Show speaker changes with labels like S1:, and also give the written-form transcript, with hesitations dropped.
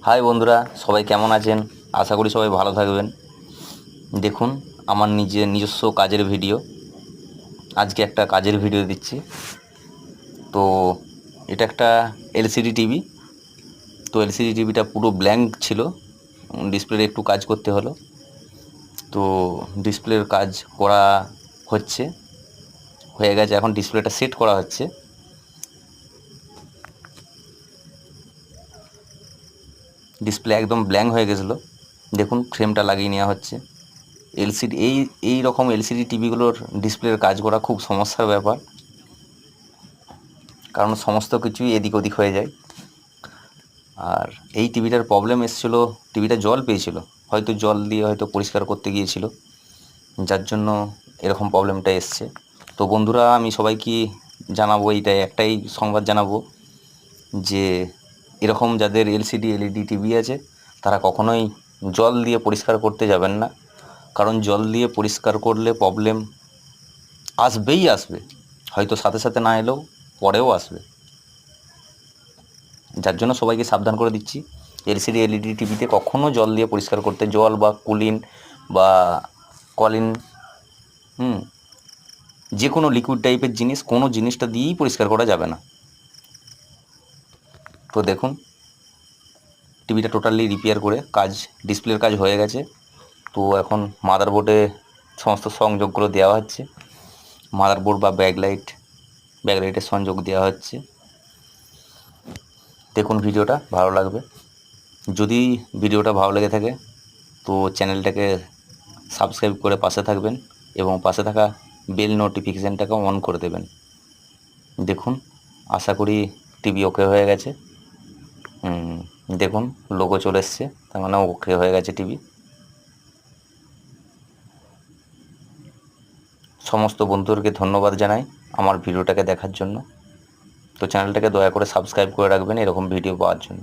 S1: High বন্ধুরা, সবাই কেমন আছেন? আশা করি সবাই ভালো থাকবেন। দেখুন, আমার নিজস্ব কাজের ভিডিও। আজকে একটা কাজের ভিডিও দিচ্ছি। তো এটা একটা এলসিডি টিভি। তো এলসিডি টিভিটা পুরো ব্ল্যাঙ্ক ছিল, ডিসপ্লের একটু কাজ করতে হলো। তো ডিসপ্লের কাজ করা হচ্ছে, হয়ে গেছে। এখন ডিসপ্লেটা সেট করা হচ্ছে। ডিসপ্লে একদম ব্ল্যাঙ্ক হয়ে গেছিলো। দেখুন, ফ্রেমটা লাগিয়ে নেওয়া হচ্ছে। এলসিডি এই রকম এলসিডি টিভিগুলোর ডিসপ্লের কাজ করা খুব সমস্যার ব্যাপার, কারণ সমস্ত কিছুই এদিক ওদিক হয়ে যায়। আর এই টিভিটার প্রবলেম এসেছিলো, টিভিটা জল পেয়েছিল, হয়তো জল দিয়ে হয়তো পরিষ্কার করতে গিয়েছিল, যার জন্য এরকম প্রবলেমটা এসছে। তো বন্ধুরা, আমি সবাইকে জানাবো, এইটাই একটাই সংবাদ জানাবো যে এরকম যাদের এলসিডি এলইডি টিভি আছে তারা কখনোই জল দিয়ে পরিষ্কার করতে যাবেন না, কারণ জল দিয়ে পরিষ্কার করলে প্রবলেম আসবেই আসবে, হয়তো সাথে সাথে না এলেও পরেও আসবে। যার জন্য সবাইকে সাবধান করে দিচ্ছি, এলসিডি এলইডি টিভিতে কখনও জল দিয়ে পরিষ্কার করতে, জল বা কুলিন বা কলিন, যে কোনো লিকুইড টাইপের জিনিস, কোনো জিনিসটা দিয়েই পরিষ্কার করা যাবে না। তো দেখুন, টিভিটা টোটালি রিপেয়ার করে ডিসপ্লের কাজ হয়ে গেছে। তো এখন মাদারবোর্ডে সমস্ত সংযোগগুলো দেওয়া হচ্ছে, মাদারবোর্ড বা ব্যাকলাইটের সংযোগ দেওয়া হচ্ছে। দেখুন, ভিডিওটা ভালো লাগবে। যদি ভিডিওটা ভালো লেগে থাকে তো চ্যানেলটাকে সাবস্ক্রাইব করে পাশে থাকবেন এবং পাশে থাকা বেল নোটিফিকেশানটাকে অন করে দেবেন। দেখুন, আশা করি টিভি ওকে হয়ে গেছে। দেখুন, লোগো চলে এসছে, তার মানে ওকে হয়ে গেছে টিভি। সমস্ত বন্ধুদেরকে ধন্যবাদ জানাই আমার ভিডিওটাকে দেখার জন্য। তো চ্যানেলটাকে দয়া করে সাবস্ক্রাইব করে রাখবেন এরকম ভিডিও পাওয়ার জন্য।